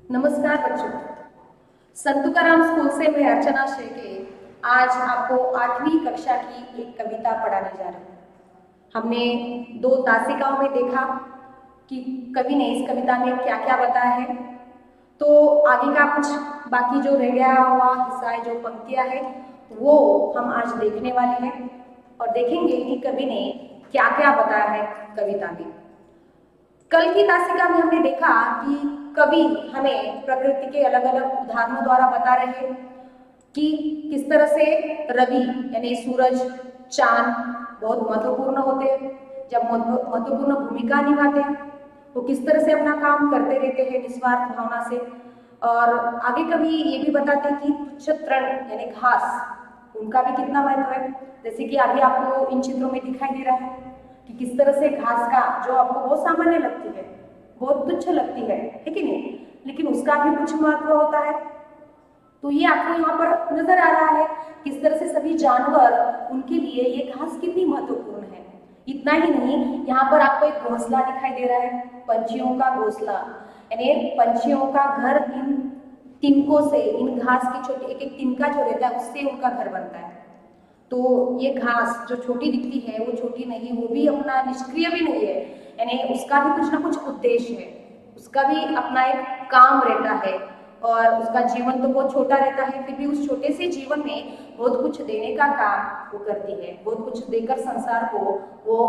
नमस्कार बच्चों। संत तुकाराम स्कूल से मैं अर्चना शेके आज आपको 8वीं कक्षा की एक कविता पढ़ाने जा रही हूँ। हमने 2 दासिकाओं में देखा कि कवि ने इस कविता में क्या क्या बताया है। तो आगे का कुछ बाकी जो रह गया हुआ हिस्सा है, जो पंक्तियां है, वो हम आज देखने वाले हैं और देखेंगे कि कवि ने क्या क्या बताया है कविता में। कल की तासिका में हमने देखा कि कवि हमें प्रकृति के अलग अलग उदाहरणों द्वारा बता रहे हैं कि किस तरह से रवि यानी सूरज, चांद बहुत महत्वपूर्ण होते हैं, जब महत्वपूर्ण भूमिका निभाते हैं, वो किस तरह से अपना काम करते रहते हैं निस्वार्थ भावना से। और आगे कवि ये भी बताते हैं कि तुच्छ तृण यानी घास, उनका भी कितना महत्व है। जैसे कि अभी आपको इन चित्रों में दिखाई दे रहा है कि किस तरह से घास का, जो आपको बहुत सामान्य लगती है, बहुत तुच्छ लगती है कि नहीं, लेकिन उसका भी कुछ महत्व होता है। तो ये आपको यहाँ पर नजर आ रहा है किस तरह से सभी जानवर, उनके लिए ये घास कितनी महत्वपूर्ण है। इतना ही नहीं, यहाँ पर आपको एक घोंसला दिखाई दे रहा है, पंछियों का घोंसला, यानी पंछियों का घर इन तिनकों से, इन घास की छोटी एक एक तिनका जो रहता है उससे उनका घर बनता है। तो ये घास जो छोटी दिखती है वो छोटी नहीं, वो भी अपना निष्क्रिय भी नहीं है, यानी उसका भी कुछ ना कुछ उद्देश्य है, उसका भी अपना एक काम रहता है और उसका जीवन तो बहुत छोटा रहता है, फिर भी उस छोटे से जीवन में बहुत कुछ देने का काम वो करती है, बहुत कुछ देकर संसार को वो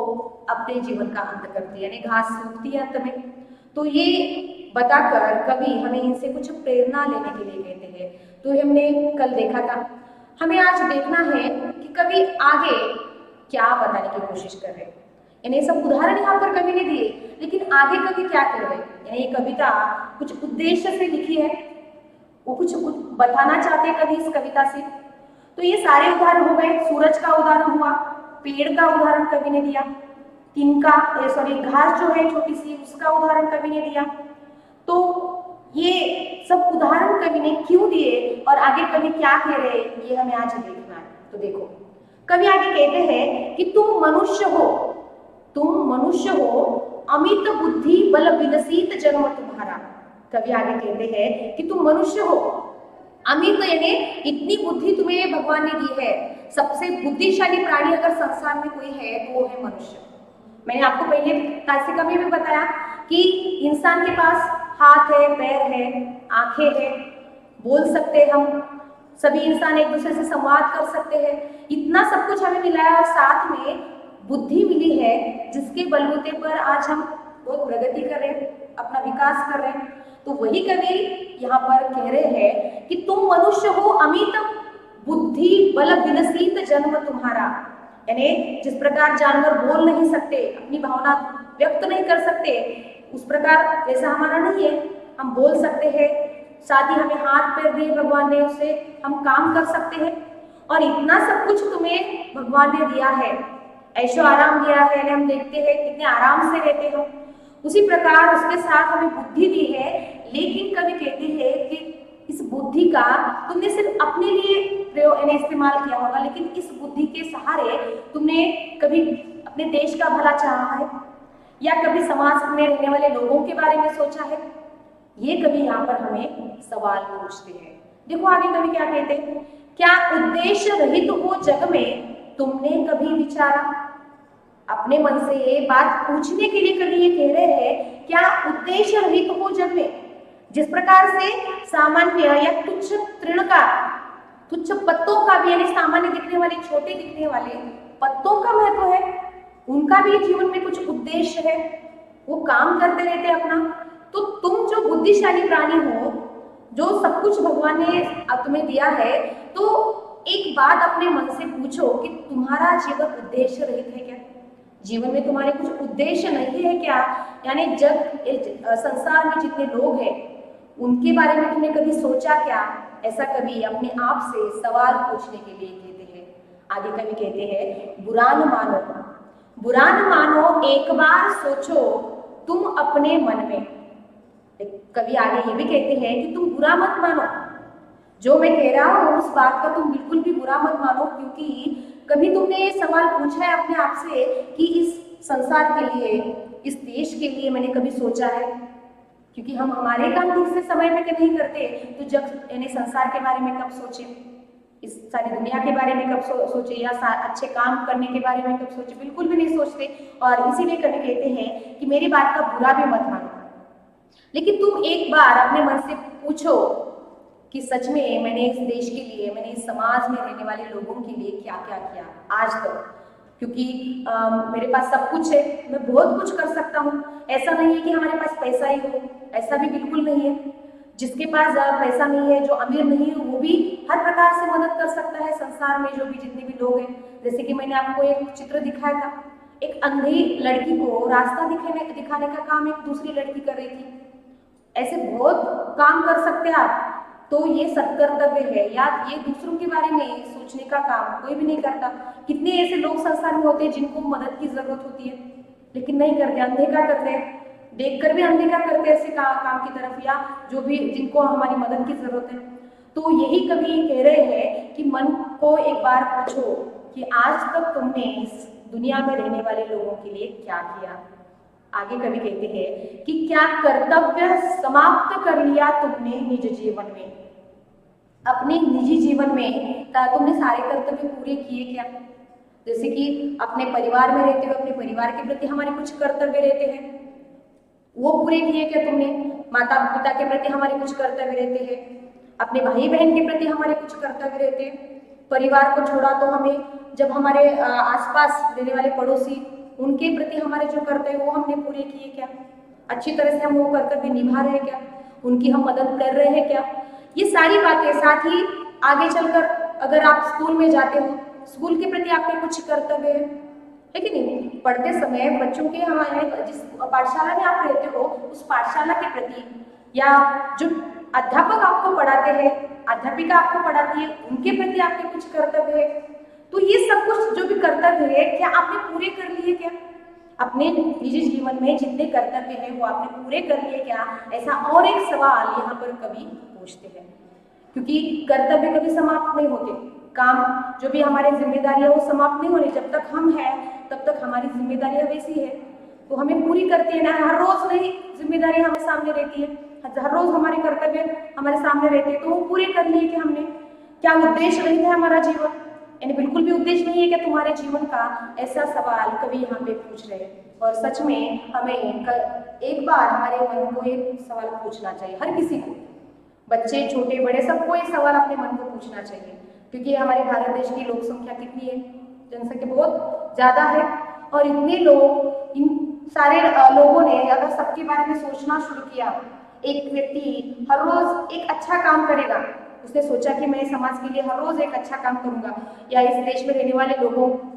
अपने जीवन का अंत करती है, यानी घास सूखती है अंत में। तो ये बताकर कवि हमें इनसे कुछ प्रेरणा लेने के लिए कहते हैं। तो हमने कल देखा था, हमें आज देखना है कि कवि आगे क्या बताने की कोशिश कर रहे हैं। यानी सब उदाहरण यहाँ पर कवि ने दिए, लेकिन आगे कवि क्या कर रहे हैं, यानी ये कविता कुछ उद्देश्य से लिखी है, वो कुछ बताना चाहते हैं कवि इस कविता से। तो ये सारे उदाहरण हो गए, सूरज का उदाहरण हुआ, पेड़ का उदाहरण कवि ने दिया, तिनका सॉरी घास जो है छोटी सी, उसका उदाहरण कवि ने दिया। तो ये सब उदाहरण कवि ने क्यों दिए और आगे कवि क्या कह रहे हैं, ये हमें आज देखना है। तो देखो, कवि आगे कहते हैं कि तुम मनुष्य हो, तुम मनुष्य हो, अमित बुद्धि बल विलसित जन्म तुम्हारा। कवि आगे कहते हैं कि तुम मनुष्य हो, अमित यानी इतनी बुद्धि तुम्हें भगवान ने दी है। सबसे बुद्धिशाली प्राणी अगर संसार में कोई है तो वो है मनुष्य। मैंने आपको पहले तासिका में भी बताया कि इंसान के पास हाथ है, पैर है, आंखें हैं, बोल सकते हैं हम, सभी इंसान एक दूसरे से संवाद कर सकते हैं, इतना सब कुछ हमें मिला है और साथ में बुद्धि मिली है जिसके बलबूते पर आज हम बहुत प्रगति कर रहे हैं, अपना विकास कर रहे हैं। तो वही कवि यहाँ पर कह रहे हैं कि तुम मनुष्य हो, अमित बुद्धि बल विलसित जन्म तुम्हारा। यानी जिस प्रकार जानवर बोल नहीं सकते, अपनी भावना व्यक्त नहीं कर सकते, उस प्रकार वैसा हमारा नहीं है, हम बोल सकते हैं, साथ ही हमें हाथ पैर दिए भगवान ने, उससे हम काम कर सकते हैं। और इतना सब कुछ तुम्हें भगवान ने दिया है, ऐशो आराम दिया है, हम देखते हैं कितने आराम से रहते हो, उसी प्रकार उसके साथ हमें बुद्धि दी है। लेकिन कवि कहते हैं कि इस बुद्धि का तुमने सिर्फ अपने लिए प्रयोग यानी इस्तेमाल किया होगा, लेकिन इस बुद्धि के सहारे तुमने कभी अपने देश का भला चाहा है या कभी समाज में रहने वाले लोगों के बारे में सोचा है? ये कवि यहाँ पर हमें सवाल पूछते हैं। देखो आगे कवि क्या कहते हैं, क्या उद्देश्य रहित हो जग में तुमने कभी विचारा। अपने मन से ये बात पूछने के लिए कवि ये कह रहे हैं, क्या उद्देश्य रहित हो जग में, जिस प्रकार से सामान्य या तुच्छ तृण का, तुच्छ पत्तों का भी यानी सामान्य दिखने वाले, छोटे दिखने वाले पत्तों का महत्व है, उनका भी जीवन में कुछ उद्देश्य है, वो काम करते रहते अपना। तो तुम जो बुद्धिशाली प्राणी हो, जो सब कुछ भगवान ने तुम्हें दिया है, तो एक बात अपने मन से पूछो कि तुम्हारा जीवन उद्देश्य रहित है क्या? जीवन में तुम्हारे कुछ उद्देश्य नहीं है क्या? यानी जग संसार में जितने लोग हैं उनके बारे में तुमने कभी सोचा क्या? ऐसा कभी अपने आप से सवाल पूछने के लिए कहते हैं। आगे कभी कहते हैं, बुरा न मानो, बुरा न मानो, एक बार सोचो तुम अपने मन में। कवि आगे ये भी कहते हैं कि तुम बुरा मत मानो, जो मैं कह रहा हूं उस बात का तुम बिल्कुल भी बुरा मत मानो, क्योंकि कभी तुमने ये सवाल पूछा है अपने आप से कि इस संसार के लिए, इस देश के लिए मैंने कभी सोचा है? क्योंकि हम हमारे काम ठीक से समय पे नहीं करते तो जब यानी संसार के बारे में कब सोचे, इस सारी दुनिया के बारे में कब सोचे, या अच्छे काम करने के बारे में कब सोचे, बिल्कुल भी नहीं सोचते। और इसीलिए कभी कहते हैं कि मेरी बात का बुरा भी मत मानो, लेकिन तुम एक बार अपने मन से पूछो कि सच में मैंने इस देश के लिए, मैंने इस समाज में रहने वाले लोगों के लिए क्या क्या किया आज तक। क्योंकि मेरे पास सब कुछ है, मैं बहुत कुछ कर सकता हूँ। ऐसा नहीं है कि हमारे पास पैसा ही हो, ऐसा भी बिल्कुल नहीं है। जिसके पास पैसा नहीं है, जो अमीर नहीं है, वो भी हर प्रकार से मदद कर सकता है संसार में जो भी जितने भी लोग हैं। जैसे कि मैंने आपको एक चित्र दिखाया था, एक अंधी लड़की को रास्ता दिखाने का काम एक दूसरी लड़की कर रही थी। ऐसे बहुत काम कर सकते हैं आप। तो ये सत्कर्तव्य है, या ये दूसरों के बारे में सोचने का काम कोई भी नहीं करता। कितने ऐसे लोग संसार में होते हैं जिनको मदद की जरूरत होती है लेकिन नहीं करते, अनदेखा करते हैं, देखकर भी अनदेखा करते हैं ऐसे काम की तरफ, या जो भी जिनको हमारी मदद की जरूरत है। तो यही कवि कह रहे हैं कि मन को एक बार पूछो कि आज तक तुमने इस दुनिया में रहने वाले लोगों के लिए क्या किया। आगे कवि कहते हैं कि क्या कर्तव्य समाप्त कर लिया तुमने निज जीवन में। अपने निजी जीवन में तुमने सारे कर्तव्य पूरे किए क्या। जैसे कि अपने परिवार में रहते हुए अपने परिवार के प्रति हमारे कुछ कर्तव्य रहते हैं, वो पूरे किए क्या तुमने। माता पिता के प्रति हमारे कुछ कर्तव्य रहते हैं, अपने भाई बहन के प्रति हमारे कुछ कर्तव्य रहते हैं। परिवार को छोड़ा तो हमें जब हमारे आसपास रहने वाले पड़ोसी, उनके प्रति हमारे जो कर्तव्य वो हमने पूरे किए क्या। अच्छी तरह से हम वो कर्तव्य निभा रहे हैं क्या, उनकी हम मदद कर रहे हैं क्या। ये सारी बातें, साथ ही आगे चलकर अगर आप स्कूल में जाते हो, स्कूल के प्रति आपके कुछ कर्तव्य है कि नहीं। पढ़ते समय बच्चों के, हमारे जिस पाठशाला में आप रहते हो उस पाठशाला के प्रति, या जो अध्यापक आपको पढ़ाते हैं, अध्यापिका आपको पढ़ाती है, उनके प्रति आपके कुछ कर्तव्य है। तो ये सब कुछ जो भी कर्तव्य है क्या आपने पूरे कर लिए क्या। अपने निजी जीवन में जितने कर्तव्य हैं वो आपने पूरे कर लिए क्या, ऐसा और एक सवाल यहाँ पर कवि पूछते हैं। क्योंकि कर्तव्य कभी समाप्त नहीं होते, काम जो भी हमारी जिम्मेदारियां वो समाप्त नहीं होनी। जब तक हम हैं तब तक हमारी जिम्मेदारियां वैसी है तो हमें पूरी करते हैं ना। हर रोज नई जिम्मेदारियां हमारे सामने रहती है, हर रोज हमारे कर्तव्य हमारे सामने रहते हैं, तो वो पूरे कर लिए कि हमने। क्या उद्देश्य नहीं था हमारा जीवन, यानी बिल्कुल भी उद्देश्य नहीं है कि तुम्हारे जीवन का, ऐसा सवाल कवि यहाँ पे पूछ रहे हैं। और सच में हमें एक बार हमारे मन को एक सवाल पूछना चाहिए, हर किसी को, बच्चे छोटे बड़े सबको एक सवाल अपने मन को पूछना चाहिए। क्योंकि हमारे भारत देश की लोक संख्या कितनी है, जनसंख्या बहुत ज्यादा है, और इतने लोग, इन सारे लोगों ने अगर सबके बारे में सोचना शुरू किया, एक व्यक्ति हर रोज एक अच्छा काम करेगा, उसने सोचा कि मैं समाज के लिए हर रोज एक अच्छा काम करूंगा, या इस देश में रहने वाले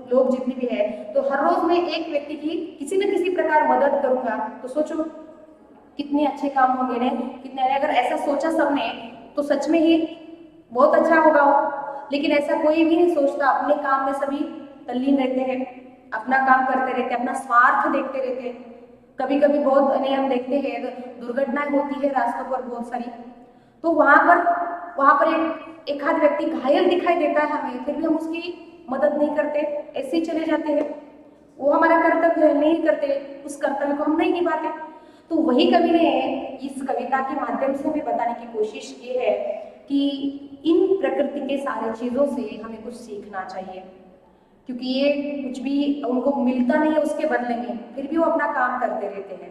लोग जितने भी है, तो हर रोज मैं एक व्यक्ति की किसी न किसी प्रकार मदद करूंगा, तो सोचो कितने अच्छे काम होंगे ने, कितने। अगर ऐसा सोचा सबने तो सच में ही बहुत अच्छा होगा। लेकिन ऐसा कोई भी नहीं सोचता, अपने काम में सभी तल्लीन रहते हैं, अपना काम करते रहते हैं, अपना स्वार्थ देखते रहते हैं। कभी कभी बहुत हम देखते हैं दुर्घटनाएं होती है रास्तों पर बहुत सारी, तो वहां पर एक आध व्यक्ति घायल दिखाई देता है हमें, फिर भी हम उसकी मदद नहीं करते, ऐसे ही चले जाते हैं। वो हमारा कर्तव्य नहीं करते, उस कर्तव्य को हम नहीं निभाते। तो वही कवि ने इस कविता के माध्यम से हमें बताने की कोशिश की है कि इन प्रकृति के सारे चीजों से हमें कुछ सीखना चाहिए। क्योंकि ये कुछ भी उनको मिलता नहीं है उसके बदले में, फिर भी वो अपना काम करते रहते हैं।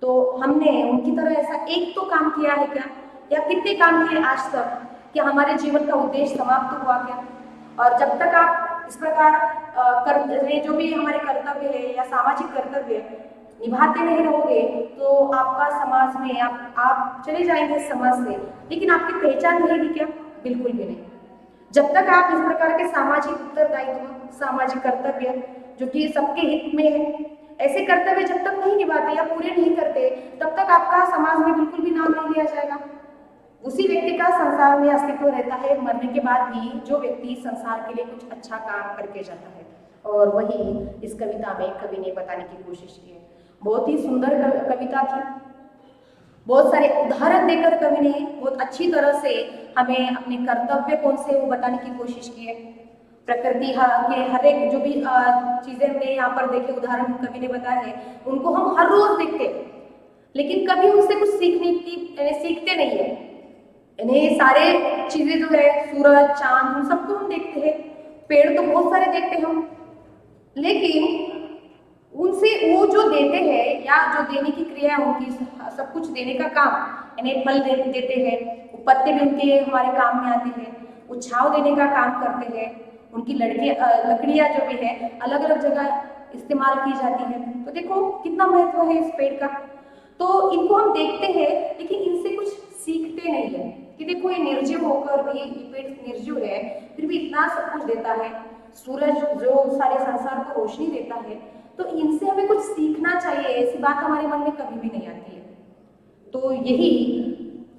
तो हमने उनकी तरह ऐसा एक तो काम किया है क्या, या कितने काम किए आज तक, कि हमारे जीवन का उद्देश्य समाप्त हुआ क्या। और जब तक आप इस प्रकार जो भी हमारे कर्तव्य है या सामाजिक कर्तव्य निभाते नहीं रहोगे तो आपका समाज में आप चले जाएंगे इस समाज से, लेकिन आपकी पहचान रहेगी क्या, बिल्कुल भी नहीं। जब तक आप इस प्रकार के सामाजिक उत्तरदायित्व, सामाजिक कर्तव्य जो कि सबके हित में है, ऐसे कर्तव्य जब तक नहीं निभाते या पूरे नहीं करते, तब तक आपका समाज में बिल्कुल भी नाम नहीं लिया जाएगा। उसी व्यक्ति का संसार में अस्तित्व रहता है मरने के बाद भी, जो व्यक्ति संसार के लिए कुछ अच्छा काम करके जाता है। और वही इस कविता में कवि ने बताने की कोशिश की है। बहुत ही सुंदर कविता थी, बहुत सारे उदाहरण देकर कवि ने बहुत अच्छी तरह से हमें अपने कर्तव्य कौन से वो बताने की कोशिश की है। प्रकृति के हर एक जो भी चीजें हमने यहाँ पर देखे, उदाहरण कवि ने बताए हैं, उनको हम हर रोज देखते हैं। लेकिन कभी उनसे कुछ सीखने की सीखते नहीं है। इन्हें सारे चीजें जो है सूरज चांद उन सबको हम देखते हैं, पेड़ तो बहुत सारे देखते हैं हम, लेकिन उनसे वो जो देते हैं या जो देने की क्रिया है उनकी, सब कुछ देने का काम, इन्हें फल देते हैं, वो पत्ते भी उनके हमारे काम में आते हैं, वो छांव देने का काम करते हैं, उनकी लकड़ियां जो भी है अलग अलग जगह इस्तेमाल की जाती है। तो देखो कितना महत्व है इस पेड़ का। तो इनको हम देखते हैं लेकिन इनसे कुछ सीखते नहीं है कि देखो ये निर्जीव होकर भी, ये पेड़ निर्जीव है फिर भी इतना सब कुछ देता है, सूरज जो सारे संसार को रोशनी देता है, तो इनसे हमें कुछ सीखना चाहिए, ऐसी बात हमारे मन में कभी भी नहीं आती है। तो यही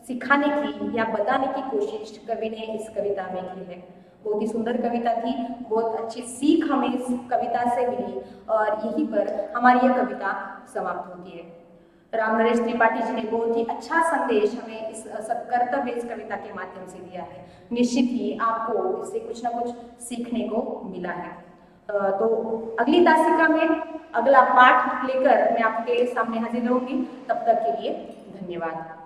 सिखाने की या बताने की कोशिश कवि ने इस कविता में की है। बहुत ही सुंदर कविता थी, बहुत अच्छी सीख हमें इस कविता से मिली और यहीं पर हमारी यह कविता समाप्त होती है। राम नरेश त्रिपाठी जी ने बहुत ही अच्छा संदेश हमें इस कर्तव्य इस कविता के माध्यम से दिया है। निश्चित ही आपको इससे कुछ ना कुछ सीखने को मिला है। तो अगली दासिका में अगला पाठ लेकर मैं आपके सामने हाजिर रहूंगी। तब तक के लिए धन्यवाद।